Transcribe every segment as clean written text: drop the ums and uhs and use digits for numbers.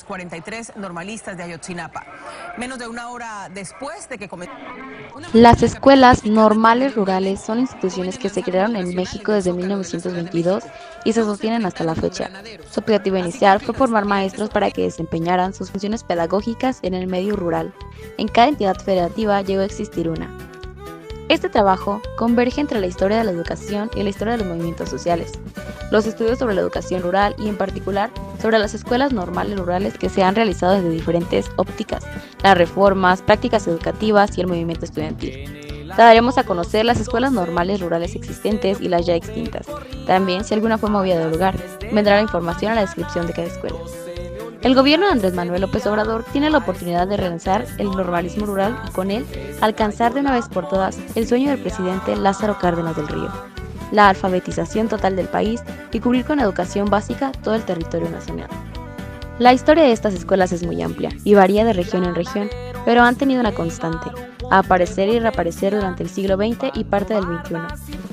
43 normalistas de Ayotzinapa. Menos de una hora después de que comenzó. Las escuelas normales rurales son instituciones que se crearon en México desde 1922 y se sostienen hasta la fecha. Su objetivo inicial fue formar maestros para que desempeñaran sus funciones pedagógicas en el medio rural. En cada entidad federativa llegó a existir una. Este trabajo converge entre la historia de la educación y la historia de los movimientos sociales, los estudios sobre la educación rural y en particular sobre las escuelas normales rurales que se han realizado desde diferentes ópticas, las reformas, prácticas educativas y el movimiento estudiantil. Daremos a conocer las escuelas normales rurales existentes y las ya extintas. También, si alguna fue movida del lugar, vendrá la información a la descripción de cada escuela. El gobierno de Andrés Manuel López Obrador tiene la oportunidad de relanzar el normalismo rural y con él alcanzar de una vez por todas el sueño del presidente Lázaro Cárdenas del Río, la alfabetización total del país y cubrir con educación básica todo el territorio nacional. La historia de estas escuelas es muy amplia y varía de región en región, pero han tenido una constante, aparecer y reaparecer durante el siglo XX y parte del XXI.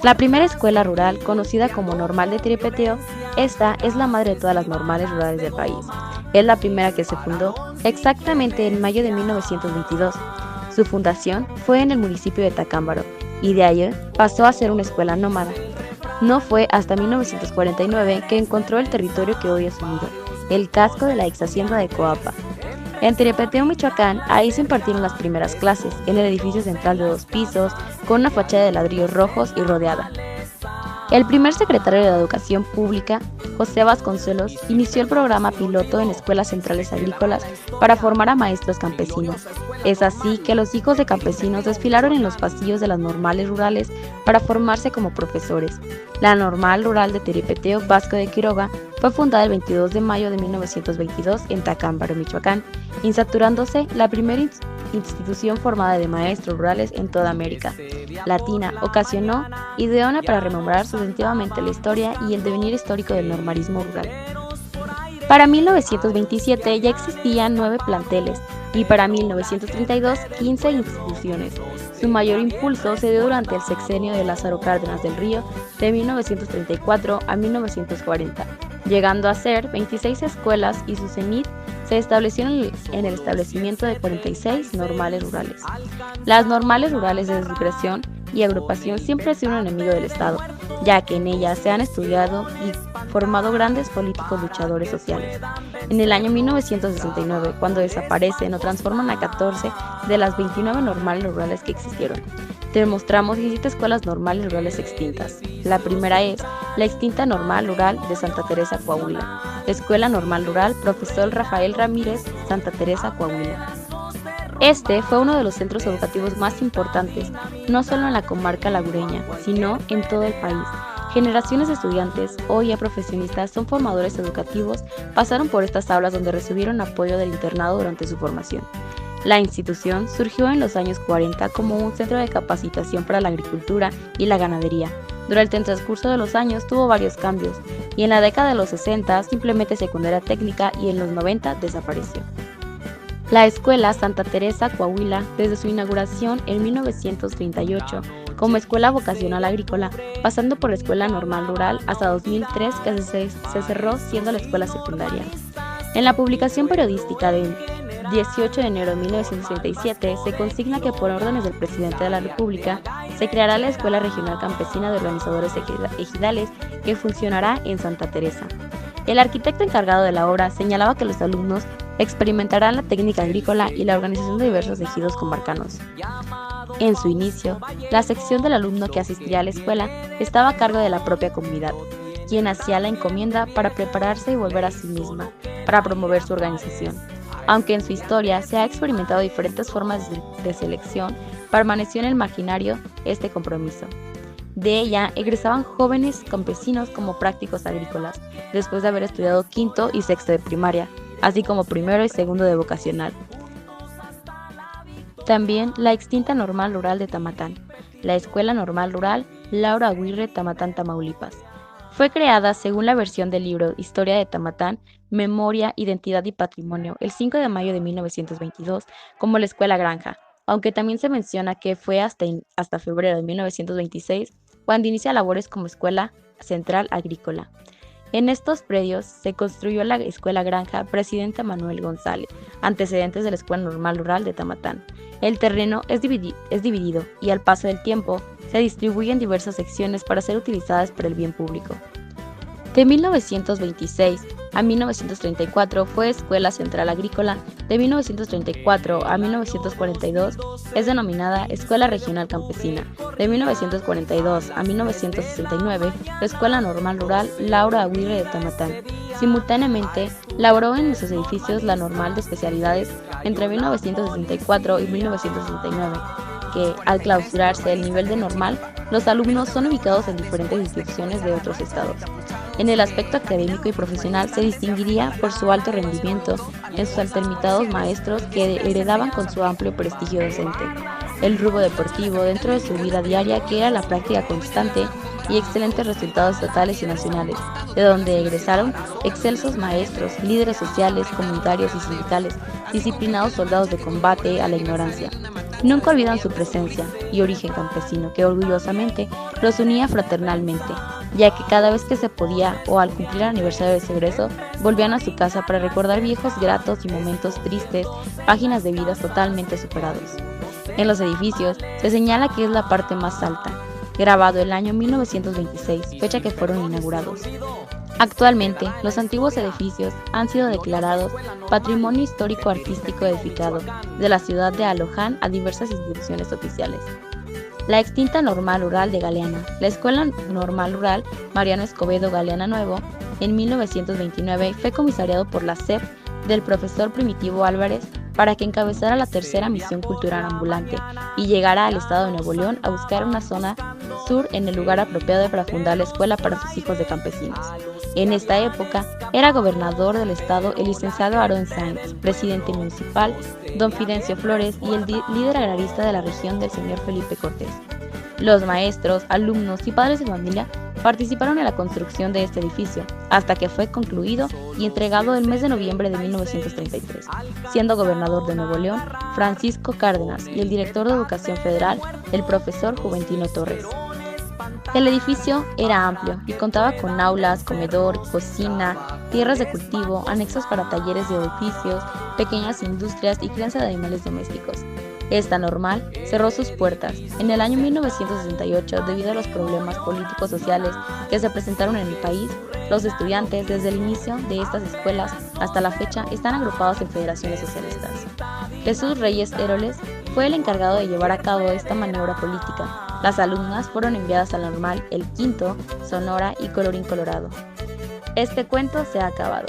La primera escuela rural, conocida como Normal de Tiripeteo, esta es la madre de todas las normales rurales del país. Es la primera que se fundó exactamente en mayo de 1922. Su fundación fue en el municipio de Tacámbaro y de ahí pasó a ser una escuela nómada. No fue hasta 1949 que encontró el territorio que hoy es su nido, el casco de la ex hacienda de Coapa. En Tiripeteo, Michoacán, ahí se impartieron las primeras clases, en el edificio central de 2 pisos, con una fachada de ladrillos rojos y rodeada. El primer secretario de Educación Pública, José Vasconcelos, inició el programa piloto en escuelas centrales agrícolas para formar a maestros campesinos. Es así que los hijos de campesinos desfilaron en los pasillos de las normales rurales para formarse como profesores. La Normal Rural de Tiripeteo Vasco de Quiroga fue fundada el 22 de mayo de 1922 en Tacámbaro, Michoacán, insaturándose la primera institución formada de maestros rurales en toda América Latina. Ocasionó ideona para rememorar sustantivamente la historia y el devenir histórico del normalismo rural. Para 1927 ya existían 9 planteles y para 1932 15 instituciones. Su mayor impulso se dio durante el sexenio de Lázaro Cárdenas del Río de 1934 a 1940, llegando a ser 26 escuelas y su cenit se estableció en el establecimiento de 46 normales rurales. Las normales rurales de su creación y agrupación siempre han sido un enemigo del Estado, ya que en ellas se han estudiado y formado grandes políticos luchadores sociales. En el año 1969, cuando desaparecen o transforman a 14 de las 29 normales rurales que existieron, demostramos 17 escuelas normales rurales extintas. La primera es la extinta Normal Rural de Santa Teresa, Coahuila. Escuela Normal Rural Profesor Rafael Ramírez, Santa Teresa, Coahuila. Este fue uno de los centros educativos más importantes, no solo en la comarca lagureña, sino en todo el país. Generaciones de estudiantes, hoy ya profesionistas, son formadores educativos, pasaron por estas aulas donde recibieron apoyo del internado durante su formación. La institución surgió en los años 40 como un centro de capacitación para la agricultura y la ganadería. Durante el transcurso de los años tuvo varios cambios y en la década de los 60 simplemente secundaria técnica y en los 90 desapareció. La Escuela Santa Teresa Coahuila, desde su inauguración en 1938 como Escuela Vocacional Agrícola, pasando por la Escuela Normal Rural hasta 2003 que se cerró siendo la escuela secundaria. En la publicación periodística del 18 de enero de 1967 se consigna que por órdenes del presidente de la República se creará la Escuela Regional Campesina de Organizadores Ejidales que funcionará en Santa Teresa. El arquitecto encargado de la obra señalaba que los alumnos experimentarán la técnica agrícola y la organización de diversos ejidos comarcanos. En su inicio, la sección del alumno que asistía a la escuela estaba a cargo de la propia comunidad, quien hacía la encomienda para prepararse y volver a sí misma, para promover su organización. Aunque en su historia se ha experimentado diferentes formas de selección, permaneció en el imaginario este compromiso. De ella egresaban jóvenes campesinos como prácticos agrícolas, después de haber estudiado quinto y sexto de primaria, así como primero y segundo de vocacional. También la extinta Normal Rural de Tamatán, la Escuela Normal Rural Laura Aguirre, Tamatán, Tamaulipas. Fue creada según la versión del libro Historia de Tamatán, Memoria, Identidad y Patrimonio, el 5 de mayo de 1922, como la Escuela Granja, aunque también se menciona que fue hasta febrero de 1926 cuando inicia labores como Escuela Central Agrícola. En estos predios se construyó la Escuela Granja Presidente Manuel González, antecedentes de la Escuela Normal Rural de Tamatán. El terreno es dividido y al paso del tiempo se distribuye en diversas secciones para ser utilizadas para el bien público. De 1926 a 1934 fue Escuela Central Agrícola. De 1934 a 1942 es denominada Escuela Regional Campesina. De 1942 a 1969, la Escuela Normal Rural Laura Aguirre de Tamatán. Simultáneamente, laboró en sus edificios la Normal de Especialidades entre 1964 y 1969, que, al clausurarse el nivel de normal, los alumnos son ubicados en diferentes instituciones de otros estados. En el aspecto académico y profesional se distinguiría por su alto rendimiento en sus altermitados maestros que heredaban con su amplio prestigio docente el rubro deportivo dentro de su vida diaria, que era la práctica constante, y excelentes resultados estatales y nacionales, de donde egresaron excelsos maestros, líderes sociales, comunitarios y sindicales, disciplinados soldados de combate a la ignorancia. Nunca olvidan su presencia y origen campesino, que orgullosamente los unía fraternalmente, ya que cada vez que se podía o al cumplir el aniversario de su egreso, volvían a su casa para recordar viejos gratos y momentos tristes, páginas de vidas totalmente superados. En los edificios se señala que es la parte más alta, grabado el año 1926, fecha que fueron inaugurados. Actualmente, los antiguos edificios han sido declarados Patrimonio Histórico Artístico Edificado de la ciudad de Aloján a diversas instituciones oficiales. La extinta Normal Rural de Galeana, la Escuela Normal Rural Mariano Escobedo Galeana Nuevo, en 1929 fue comisariado por la SEP del profesor Primitivo Álvarez para que encabezara la tercera misión cultural ambulante y llegara al estado de Nuevo León a buscar una zona sur en el lugar apropiado para fundar la escuela para sus hijos de campesinos. En esta época era gobernador del estado el licenciado Aarón Sáenz, presidente municipal don Fidencio Flores y el líder agrarista de la región del señor Felipe Cortés. Los maestros, alumnos y padres de familia participaron en la construcción de este edificio, hasta que fue concluido y entregado el mes de noviembre de 1933, siendo gobernador de Nuevo León Francisco Cárdenas y el director de Educación Federal el profesor Juventino Torres. El edificio era amplio y contaba con aulas, comedor, cocina, tierras de cultivo, anexos para talleres de oficios, pequeñas industrias y crianza de animales domésticos. Esta normal cerró sus puertas en el año 1968 debido a los problemas políticos sociales que se presentaron en el país. Los estudiantes desde el inicio de estas escuelas hasta la fecha están agrupados en federaciones socialistas. Jesús Reyes Heroles fue el encargado de llevar a cabo esta maniobra política. Las alumnas fueron enviadas a la normal El Quinto, Sonora y Colorín Colorado. Este cuento se ha acabado.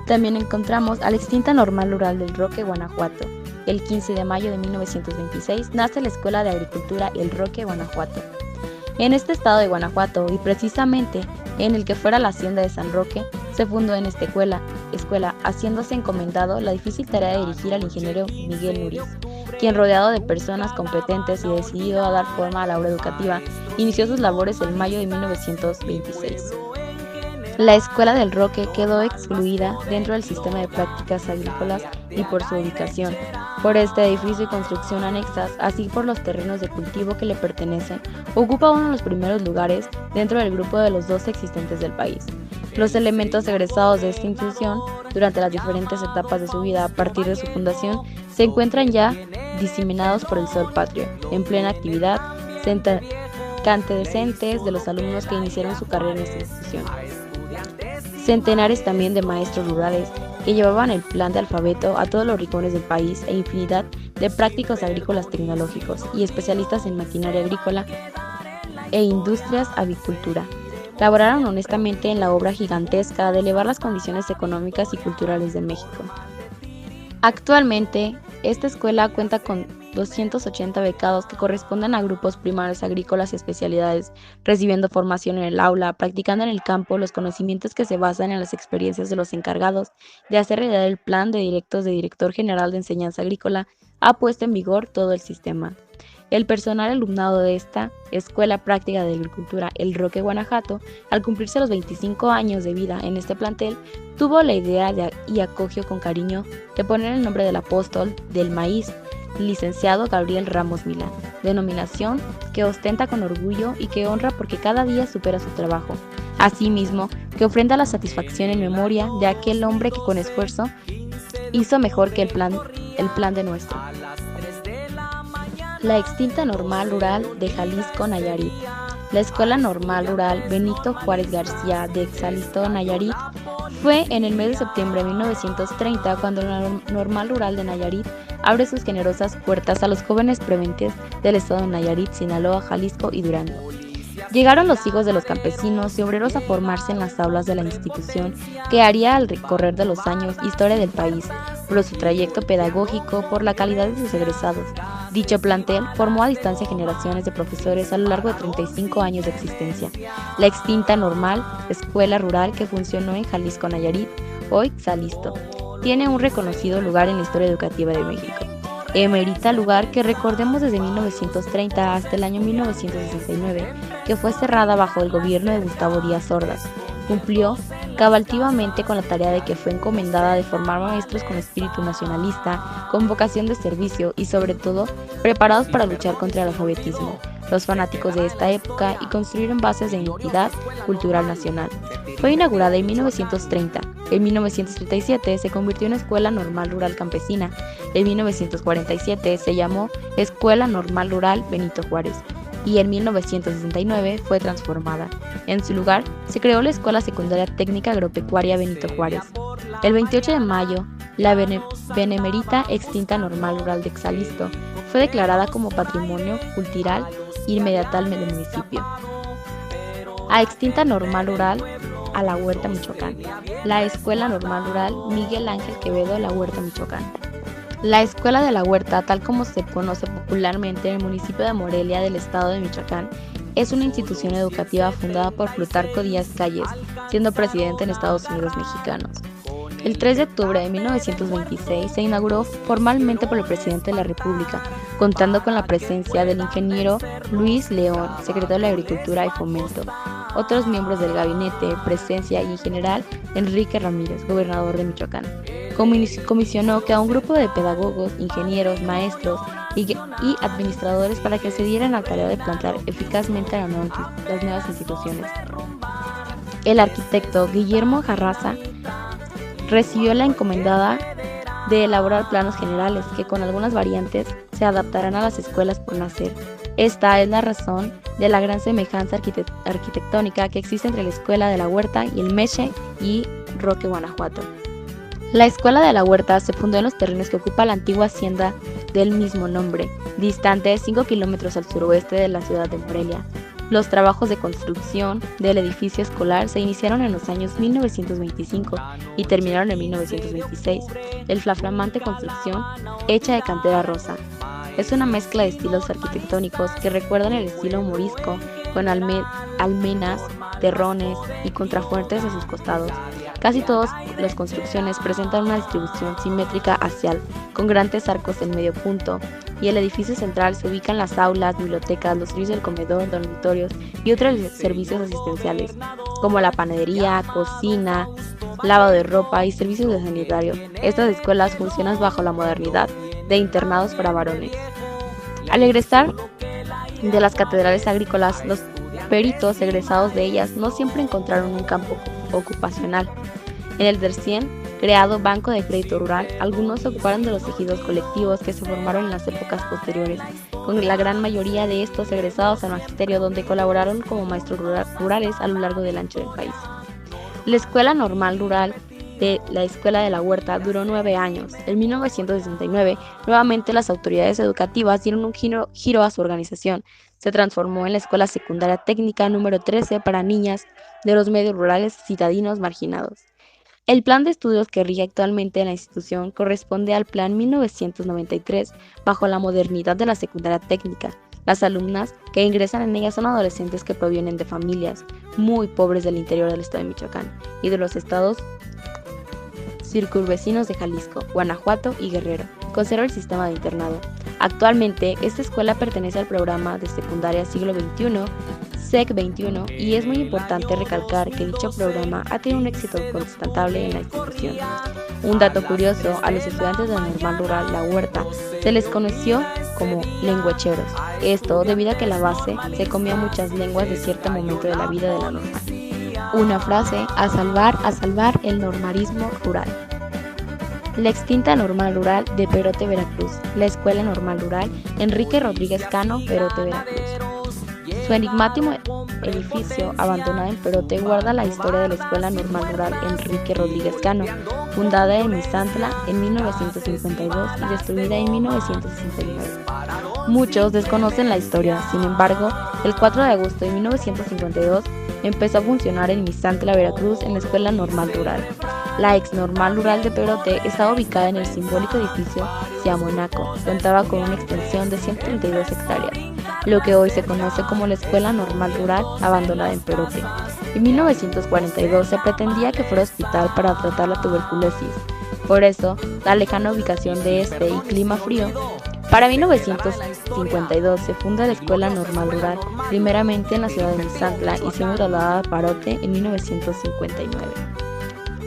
También encontramos a la extinta Normal Rural del Roque, Guanajuato. El 15 de mayo de 1926 nace la Escuela de Agricultura El Roque, Guanajuato. En este estado de Guanajuato, y precisamente en el que fuera la hacienda de San Roque, se fundó en esta escuela, haciéndose encomendado la difícil tarea de dirigir al ingeniero Miguel Núriz, quien, rodeado de personas competentes y decidido a dar forma a la obra educativa, inició sus labores en mayo de 1926. La Escuela del Roque quedó excluida dentro del sistema de prácticas agrícolas y por su ubicación, por este edificio y construcción anexas, así por los terrenos de cultivo que le pertenecen, ocupa uno de los primeros lugares dentro del grupo de los 12 existentes del país. Los elementos egresados de esta institución durante las diferentes etapas de su vida a partir de su fundación se encuentran ya diseminados por el sol patrio, en plena actividad, antecedentes de los alumnos que iniciaron su carrera en esta institución. Centenares también de maestros rurales que llevaban el plan de alfabeto a todos los rincones del país e infinidad de prácticos agrícolas tecnológicos y especialistas en maquinaria agrícola e industrias avicultura. Laboraron honestamente en la obra gigantesca de elevar las condiciones económicas y culturales de México. Actualmente, esta escuela cuenta con 280 becados que corresponden a grupos primarios agrícolas y especialidades, recibiendo formación en el aula, practicando en el campo los conocimientos que se basan en las experiencias de los encargados de hacer realidad el plan de directos de Director General de Enseñanza Agrícola. Ha puesto en vigor todo el sistema. El personal alumnado de esta Escuela Práctica de Agricultura El Roque, Guanajuato, al cumplirse los 25 años de vida en este plantel, tuvo la idea y acogió con cariño de poner el nombre del apóstol del maíz, licenciado Gabriel Ramos Milán, denominación que ostenta con orgullo y que honra porque cada día supera su trabajo, Asimismo, que ofrenda la satisfacción en memoria de aquel hombre que con esfuerzo hizo mejor que el plan de nuestro. La extinta Normal Rural de Jalisco, Nayarit. La Escuela Normal Rural Benito Juárez García de Xalisco, Nayarit, fue en el mes de septiembre de 1930 cuando la Normal Rural de Nayarit abre sus generosas puertas a los jóvenes provenientes del estado de Nayarit, Sinaloa, Jalisco y Durango. Llegaron los hijos de los campesinos y obreros a formarse en las aulas de la institución que haría al recorrer de los años historia del país, por su trayecto pedagógico, por la calidad de sus egresados. Dicho plantel formó a distancia generaciones de profesores a lo largo de 35 años de existencia. La extinta Normal Escuela Rural que funcionó en Jalisco, Nayarit, hoy Xalisco, tiene un reconocido lugar en la historia educativa de México. Emerita lugar que recordemos desde 1930 hasta el año 1969, que fue cerrada bajo el gobierno de Gustavo Díaz Ordaz. Cumplió cabaltivamente con la tarea de que fue encomendada de formar maestros con espíritu nacionalista, con vocación de servicio y sobre todo preparados para luchar contra el alfabetismo, los fanáticos de esta época y construyeron bases de identidad cultural nacional. Fue inaugurada en 1930. En 1937 se convirtió en Escuela Normal Rural Campesina. En 1947 se llamó Escuela Normal Rural Benito Juárez y en 1969 fue transformada. En su lugar se creó la Escuela Secundaria Técnica Agropecuaria Benito Juárez. El 28 de mayo, la benemérita extinta Normal Rural de Xalisco fue declarada como Patrimonio Cultural Inmediatal del municipio. A extinta Normal Rural a La Huerta, Michoacán. La Escuela Normal Rural Miguel Ángel Quevedo, La Huerta, Michoacán. La Escuela de La Huerta, tal como se conoce popularmente en el municipio de Morelia del estado de Michoacán, es una institución educativa fundada por Plutarco Díaz Calles, siendo presidente en Estados Unidos mexicanos. El 3 de octubre de 1926 se inauguró formalmente por el presidente de la República, contando con la presencia del ingeniero Luis León, secretario de la Agricultura y Fomento, otros miembros del gabinete, presencia y en general Enrique Ramírez, gobernador de Michoacán. Comisionó que a un grupo de pedagogos, ingenieros, maestros y administradores para que se dieran la tarea de plantear eficazmente las nuevas instituciones. El arquitecto Guillermo Jarraza recibió la encomendada de elaborar planos generales que con algunas variantes se adaptarán a las escuelas por nacer. Esta es la razón de la gran semejanza arquitectónica que existe entre la Escuela de la Huerta y el Meche y Roque, Guanajuato. La Escuela de la Huerta se fundó en los terrenos que ocupa la antigua hacienda del mismo nombre, distante 5 kilómetros al suroeste de la ciudad de Morelia. Los trabajos de construcción del edificio escolar se iniciaron en los años 1925 y terminaron en 1926. La flamante construcción, hecha de cantera rosa, es una mezcla de estilos arquitectónicos que recuerdan el estilo morisco, con almenas, terrones y contrafuertes a sus costados. Casi todas las construcciones presentan una distribución simétrica axial, con grandes arcos en medio punto, y el edificio central se ubican las aulas, bibliotecas, los servicios del comedor, dormitorios y otros servicios asistenciales, como la panadería, cocina, lavado de ropa y servicios de sanitario. Estas escuelas funcionan bajo la modernidad de internados para varones. Al egresar de las catedrales agrícolas, los peritos egresados de ellas no siempre encontraron un campo ocupacional. En el recién creado Banco de Crédito Rural, algunos se ocuparon de los ejidos colectivos que se formaron en las épocas posteriores, con la gran mayoría de estos egresados al magisterio, donde colaboraron como maestros rurales a lo largo del ancho del país. La Escuela Normal Rural de la Escuela de la Huerta duró 9 años. En 1969, nuevamente las autoridades educativas dieron un giro a su organización. Se transformó en la Escuela Secundaria Técnica número 13 para niñas de los medios rurales citadinos marginados. El plan de estudios que rige actualmente la institución corresponde al Plan 1993, bajo la modernidad de la secundaria técnica. Las alumnas que ingresan en ella son adolescentes que provienen de familias muy pobres del interior del estado de Michoacán y de los estados circunvecinos de Jalisco, Guanajuato y Guerrero. Conserva el sistema de internado. Actualmente, esta escuela pertenece al programa de secundaria siglo XXI, SEC 21, y es muy importante recalcar que dicho programa ha tenido un éxito constatable en la institución. Un dato curioso, a los estudiantes de la Normal Rural La Huerta se les conoció como lenguacheros. Esto debido a que la base se comía muchas lenguas de cierto momento de la vida de la normal. Una frase: a salvar el normalismo rural. La extinta Normal Rural de Perote, Veracruz. La Escuela Normal Rural Enrique Rodríguez Cano, Perote, Veracruz. Su enigmático edificio, abandonado en Perote, guarda la historia de la Escuela Normal Rural Enrique Rodríguez Cano, fundada en Misantla en 1952 y destruida en 1969. Muchos desconocen la historia, sin embargo, el 4 de agosto de 1952 empezó a funcionar en Misantla, Veracruz, en la Escuela Normal Rural. La ex Normal Rural de Perote estaba ubicada en el simbólico edificio Siamonaco. Contaba con una extensión de 132 hectáreas, lo que hoy se conoce como la Escuela Normal Rural abandonada en Perote. En 1942 se pretendía que fuera hospital para tratar la tuberculosis. Por eso, la lejana ubicación de este y clima frío. Para 1952 se funda la Escuela Normal Rural, primeramente en la ciudad de Misantla y siendo trasladada a Perote en 1959.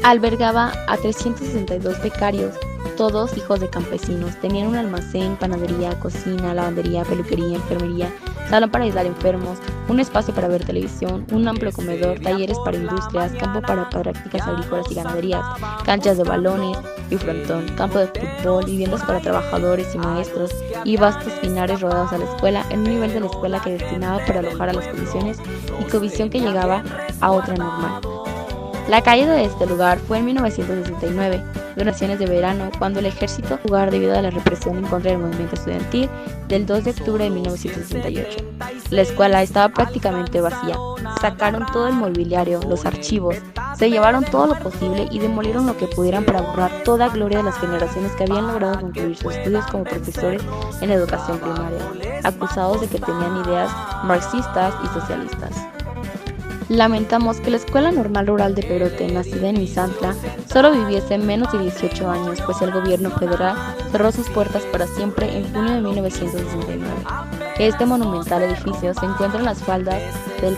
Albergaba a 362 becarios, todos hijos de campesinos. Tenían un almacén, panadería, cocina, lavandería, peluquería, enfermería, salón para aislar enfermos, un espacio para ver televisión, un amplio comedor, talleres para industrias, campo para prácticas agrícolas y ganaderías, canchas de balones y frontón, campo de fútbol, viviendas para trabajadores y maestros y vastos pinares rodeados a la escuela en un nivel de la escuela que destinaba para alojar a las comisiones y comisión que llegaba a otra normal. La caída de este lugar fue en 1969, vacaciones de verano, cuando el ejército tuvo lugar debido a la represión en contra del movimiento estudiantil del 2 de octubre de 1968. La escuela estaba prácticamente vacía. Sacaron todo el mobiliario, los archivos, se llevaron todo lo posible y demolieron lo que pudieran para borrar toda gloria de las generaciones que habían logrado concluir sus estudios como profesores en educación primaria, acusados de que tenían ideas marxistas y socialistas. Lamentamos que la Escuela Normal Rural de Perote, nacida en Misantla, solo viviese menos de 18 años, pues el gobierno federal cerró sus puertas para siempre en junio de 1969. Este monumental edificio se encuentra en las faldas del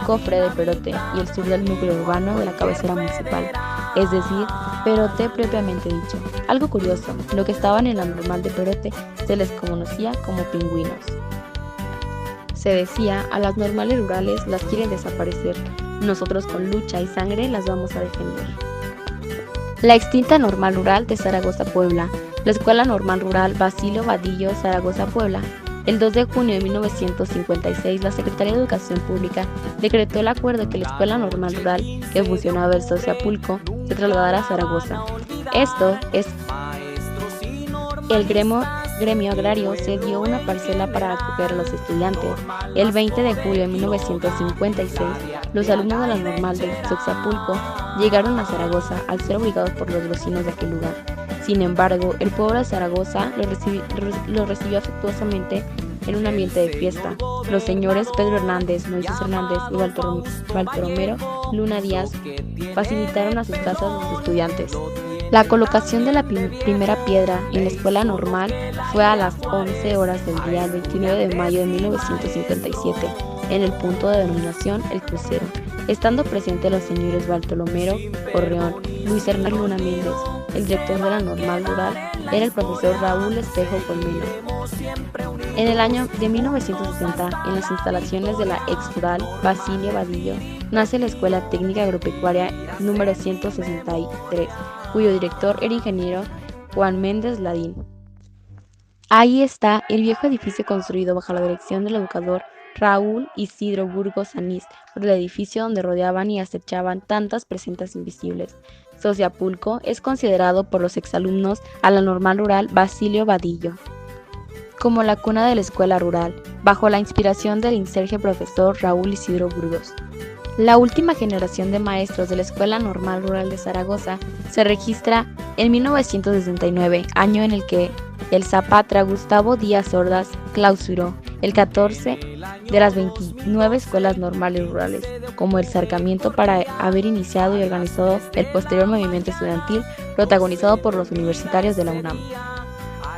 Cofre de Perote y el sur del núcleo urbano de la cabecera municipal, es decir, Perote propiamente dicho. Algo curioso, lo que estaban en la Normal de Perote se les conocía como pingüinos. Se decía, a las normales rurales las quieren desaparecer, nosotros con lucha y sangre las vamos a defender. La extinta Normal Rural de Zaragoza, Puebla. La Escuela Normal Rural Basilio Vadillo, Zaragoza, Puebla. El 2 de junio de 1956, la Secretaría de Educación Pública decretó el acuerdo de que la Escuela Normal Rural, que funcionaba en Sociapulco, se trasladara a Zaragoza. Esto es el gremio agrario cedió una parcela para acoger a los estudiantes. El 20 de julio de 1956, los alumnos de la Normal de Xochapulco llegaron a Zaragoza al ser obligados por los vecinos de aquel lugar. Sin embargo, el pueblo de Zaragoza lo recibió afectuosamente en un ambiente de fiesta. Los señores Pedro Hernández, Moisés Hernández y Baltoromero Luna Díaz facilitaron a sus casas a los estudiantes. La colocación de la primera piedra en la escuela normal fue a las 11 horas del día 29 de mayo de 1957, en el punto de denominación El Crucero, estando presentes los señores Baltoromero Correón, Luis Hernández Luna Méndez. El director de la Normal Rural era el profesor Raúl Espejo Colmena. En el año de 1960, en las instalaciones de la ex rural Basilio Vadillo, nace la Escuela Técnica Agropecuaria número 163, cuyo director era ingeniero Juan Méndez Ladín. Ahí está el viejo edificio construido bajo la dirección del educador Raúl Isidro Burgos Anís, por el edificio donde rodeaban y acechaban tantas presentas invisibles. Sociapulco es considerado por los exalumnos a la Normal Rural Basilio Vadillo como la cuna de la escuela rural, bajo la inspiración del inserje profesor Raúl Isidro Burgos. La última generación de maestros de la Escuela Normal Rural de Zaragoza se registra en 1969, año en el que el zapatra Gustavo Díaz Ordaz clausuró el 14 de las 29 escuelas normales rurales, como el Cercamiento para haber iniciado y organizado el posterior movimiento estudiantil protagonizado por los universitarios de la UNAM.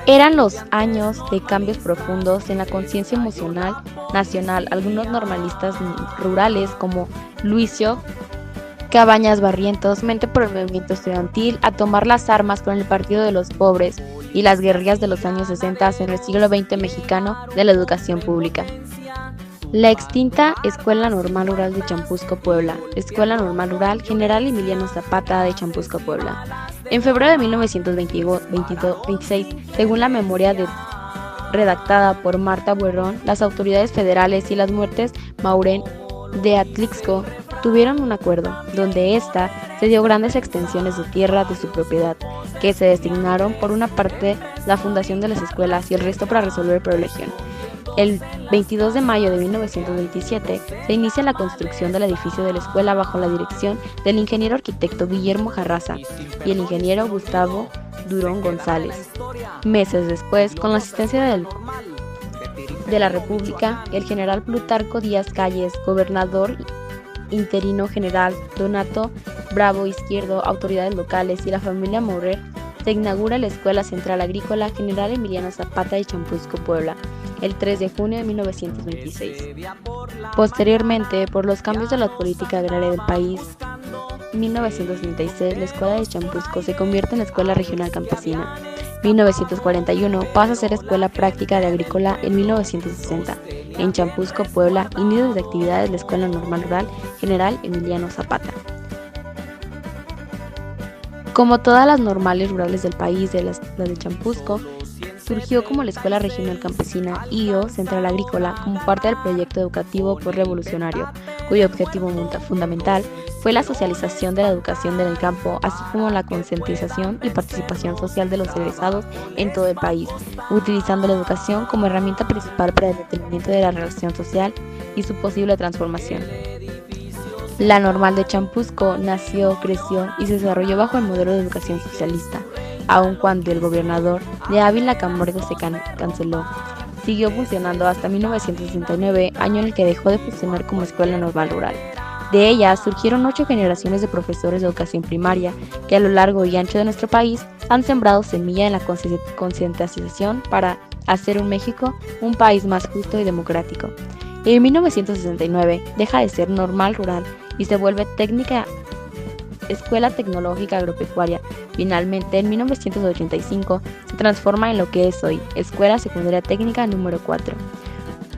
Eran los años de cambios profundos en la conciencia emocional nacional. Algunos normalistas rurales como Luisio Cabañas Barrientos mente por el movimiento estudiantil a tomar las armas con el Partido de los Pobres y las guerrillas de los años 60 en el siglo XX mexicano de la educación pública. La extinta Escuela Normal Rural de Champusco, Puebla, Escuela Normal Rural General Emiliano Zapata de Champusco, Puebla. En febrero de 1926, según la memoria redactada por Marta Buerrón, las autoridades federales y las muertes Maurén de Atlixco tuvieron un acuerdo, donde ésta se dio grandes extensiones de tierra de su propiedad, que se designaron por una parte la fundación de las escuelas y el resto para resolver por región. El 22 de mayo de 1927 se inicia la construcción del edificio de la escuela bajo la dirección del ingeniero arquitecto Guillermo Jarraza y el ingeniero Gustavo Durón González. Meses después, con la asistencia de la República, el general Plutarco Díaz Calles, gobernador interino general Donato Bravo Izquierdo, autoridades locales y la familia Maurer, se inaugura la Escuela Central Agrícola General Emiliano Zapata de Champusco, Puebla, el 3 de junio de 1926. Posteriormente, por los cambios de la política agraria del país, en 1936 la Escuela de Champusco se convierte en la Escuela Regional Campesina. 1941 pasa a ser Escuela Práctica de Agrícola en 1960. En Champusco, Puebla, inicio de actividades de la Escuela Normal Rural General Emiliano Zapata. Como todas las normales rurales del país, la de Champusco surgió como la Escuela Regional Campesina y/o Central Agrícola como parte del proyecto educativo postrevolucionario, cuyo objetivo fundamental fue la socialización de la educación en el campo, así como la concientización y participación social de los egresados en todo el país, utilizando la educación como herramienta principal para el detenimiento de la relación social y su posible transformación. La Normal de Champusco nació, creció y se desarrolló bajo el modelo de educación socialista, aun cuando el gobernador de Ávila Camargo se canceló. Siguió funcionando hasta 1969, año en el que dejó de funcionar como escuela normal rural. De ella surgieron 8 generaciones de profesores de educación primaria que a lo largo y ancho de nuestro país han sembrado semilla en la concientización para hacer un México un país más justo y democrático. En 1969 deja de ser normal rural y se vuelve Escuela Tecnológica Agropecuaria. Finalmente, en 1985, se transforma en lo que es hoy, Escuela Secundaria Técnica número 4.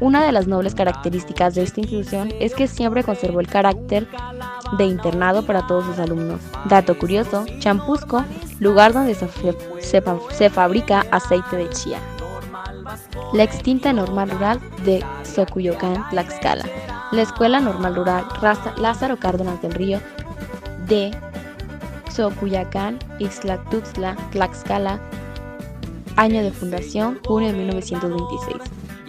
Una de las nobles características de esta institución es que siempre conservó el carácter de internado para todos sus alumnos. Dato curioso, Champusco, lugar donde se fabrica aceite de chía. La extinta Normal Rural de Xocuyoacán, Tlaxcala. La Escuela Normal Rural Lázaro Cárdenas del Río de Xocuyoacán, Ixtlaxuchtla, Tlaxcala. Año de fundación, junio de 1926.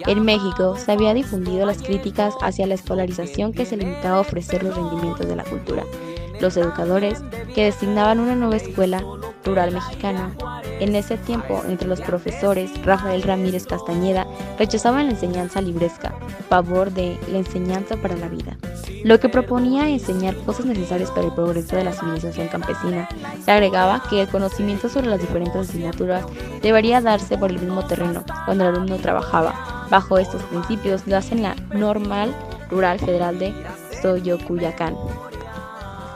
En México se había difundido las críticas hacia la escolarización que se limitaba a ofrecer los rendimientos de la cultura. Los educadores, que designaban una nueva escuela rural mexicana. En ese tiempo, entre los profesores, Rafael Ramírez Castañeda rechazaban la enseñanza libresca, a favor de la enseñanza para la vida, lo que proponía enseñar cosas necesarias para el progreso de la civilización campesina. Se agregaba que el conocimiento sobre las diferentes asignaturas debería darse por el mismo terreno, cuando el alumno trabajaba. Bajo estos principios nacen la Normal Rural Federal de Xoyocuyacán.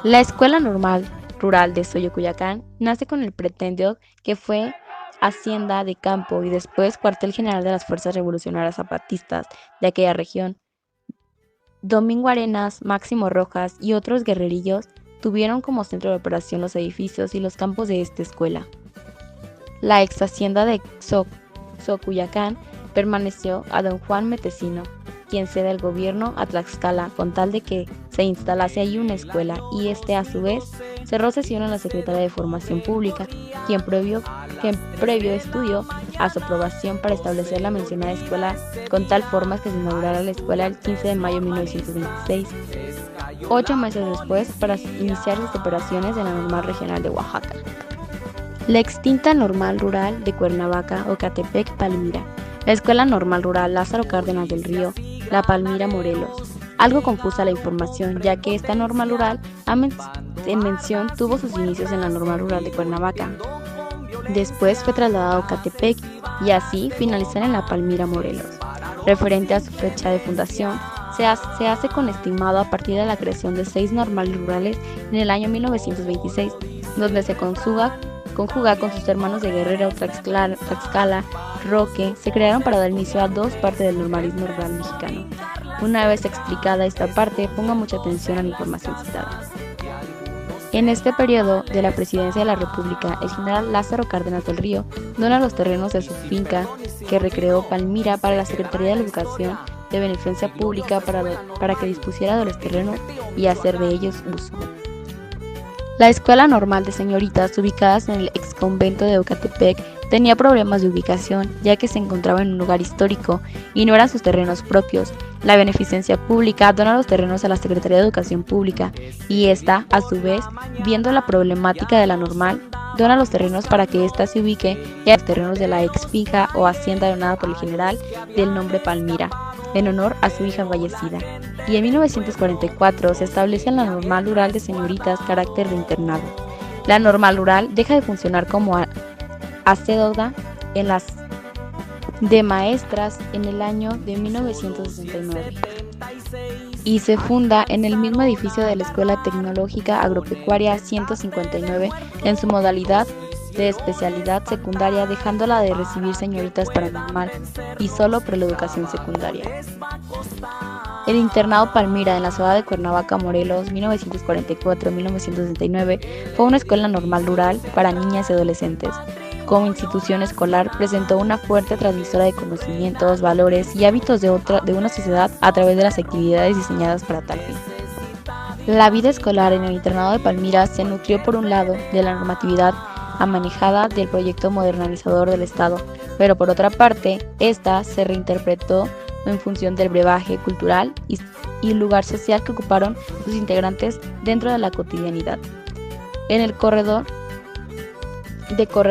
La Escuela Normal Rural de Xoyocuyacán nace con el pretendio que fue hacienda de campo y después cuartel general de las fuerzas revolucionarias zapatistas de aquella región. Domingo Arenas, Máximo Rojas y otros guerrerillos tuvieron como centro de operación los edificios y los campos de esta escuela. La ex hacienda de Xoyocuyacán permaneció a don Juan Metesino, quien cede el gobierno a Tlaxcala con tal de que se instalase allí una escuela, y a su vez cerró sesión a la Secretaría de Formación Pública, quien previo estudio a su aprobación para establecer la mencionada escuela, con tal forma que se inaugurara la escuela el 15 de mayo de 1926, 8 meses después, para iniciar las operaciones de la Normal Regional de Oaxaca. La extinta Normal Rural de Cuernavaca, Ocatepec, Palmira. La Escuela Normal Rural Lázaro Cárdenas del Río, La Palmira, Morelos. Algo confusa la información, ya que esta Normal Rural en mención tuvo sus inicios en la Normal Rural de Cuernavaca. Después fue trasladado a Ocatepec y así finalizar en La Palmira, Morelos. Referente a su fecha de fundación, se hace con estimado a partir de la creación de 6 normales rurales en el año 1926, donde se conjuga con sus hermanos de Guerrero, Tlaxcala, Roque, se crearon para dar inicio a 2 partes del normalismo rural mexicano. Una vez explicada esta parte, ponga mucha atención a la información citada. En este periodo de la presidencia de la República, el general Lázaro Cárdenas del Río dona los terrenos de su finca que recreó Palmira para la Secretaría de Educación de Beneficencia Pública para que dispusiera de los terrenos y hacer de ellos uso. La Escuela Normal de Señoritas, ubicadas en el exconvento de Ecatepec, tenía problemas de ubicación, ya que se encontraba en un lugar histórico y no eran sus terrenos propios. La Beneficencia Pública dona los terrenos a la Secretaría de Educación Pública y esta, a su vez, viendo la problemática de la Normal, dona los terrenos para que ésta se ubique en los terrenos de la ex finca o hacienda donada por el general del nombre Palmira, en honor a su hija fallecida. Y en 1944 se establece la Normal Rural de Señoritas carácter de internado. La Normal Rural deja de funcionar como acédoda en las de maestras en el año de 1969 y se funda en el mismo edificio de la Escuela Tecnológica Agropecuaria 159 en su modalidad de especialidad secundaria, dejándola de recibir señoritas para normal y solo preeducación secundaria. El internado Palmira en la ciudad de Cuernavaca, Morelos, 1944-1969, fue una escuela normal rural para niñas y adolescentes. Como institución escolar, presentó una fuerte transmisora de conocimientos, valores y hábitos de una sociedad a través de las actividades diseñadas para tal fin. La vida escolar en el internado de Palmira se nutrió por un lado de la normatividad manejada del proyecto modernizador del Estado, pero por otra parte, esta se reinterpretó en función del brebaje cultural y lugar social que ocuparon sus integrantes dentro de la cotidianidad. En el correr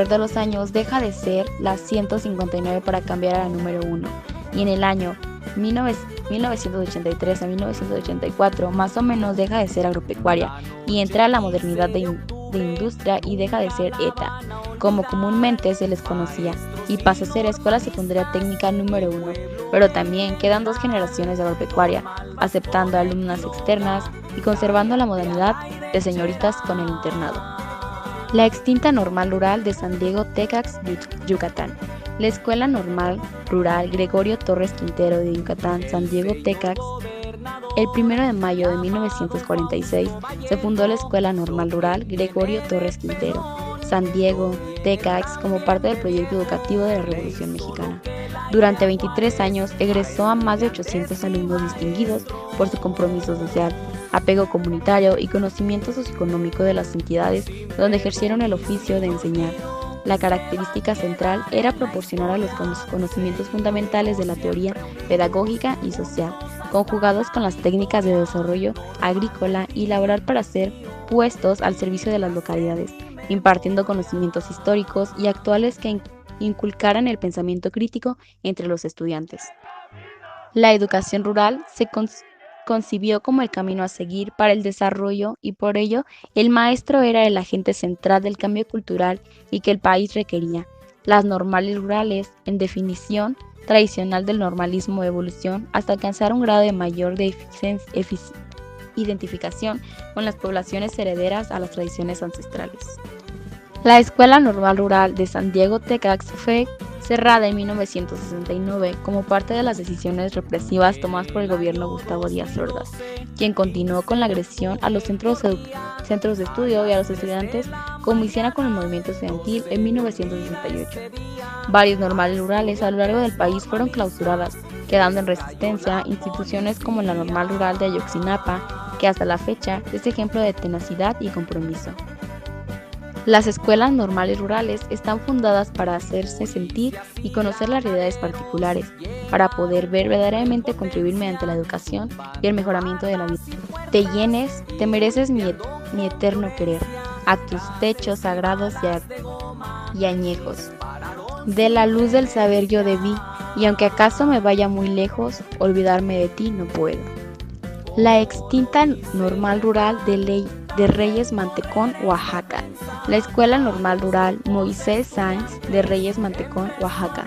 de los años deja de ser la 159 para cambiar a la número 1 y en el año 1983 a 1984 más o menos deja de ser agropecuaria y entra a la modernidad de industria y deja de ser ETA, como comúnmente se les conocía, y pasa a ser Escuela Secundaria Técnica número 1, pero también quedan 2 generaciones de agropecuaria, aceptando alumnas externas y conservando la modalidad de señoritas con el internado. La extinta Normal Rural de San Diego, Tecax, Yucatán. La Escuela Normal Rural Gregorio Torres Quintero de Yucatán, San Diego, Tecax. El 1 de mayo de 1946 se fundó la Escuela Normal Rural Gregorio Torres Quintero, San Diego, Tecax, como parte del proyecto educativo de la Revolución Mexicana. Durante 23 años egresó a más de 800 alumnos distinguidos por su compromiso social, apego comunitario y conocimiento socioeconómico de las entidades donde ejercieron el oficio de enseñar. La característica central era proporcionar a los conocimientos fundamentales de la teoría pedagógica y social, conjugados con las técnicas de desarrollo agrícola y laboral para ser puestos al servicio de las localidades, impartiendo conocimientos históricos y actuales que inculcaran el pensamiento crítico entre los estudiantes. La educación rural se concibió como el camino a seguir para el desarrollo y por ello el maestro era el agente central del cambio cultural y que el país requería. Las normales rurales, en definición tradicional del normalismo de evolución, hasta alcanzar un grado de mayor identificación con las poblaciones herederas a las tradiciones ancestrales. La Escuela Normal Rural de San Diego, Tecax, fue cerrada en 1969 como parte de las decisiones represivas tomadas por el gobierno de Gustavo Díaz Ordaz, quien continuó con la agresión a los centros de estudio y a los estudiantes como hiciera con el movimiento estudiantil en 1968. Varios normales rurales a lo largo del país fueron clausuradas, quedando en resistencia instituciones como la Normal Rural de Ayotzinapa, que hasta la fecha es ejemplo de tenacidad y compromiso. Las escuelas normales rurales están fundadas para hacerse sentir y conocer las realidades particulares, para poder verdaderamente contribuir mediante la educación y el mejoramiento de la vida. Te llenes, te mereces mi eterno querer, a tus techos sagrados y añejos. De la luz del saber yo debí, y aunque acaso me vaya muy lejos, olvidarme de ti no puedo. La extinta Normal Rural de Reyes Mantecón, Oaxaca. La Escuela Normal Rural Moisés Sáenz de Reyes Mantecón, Oaxaca.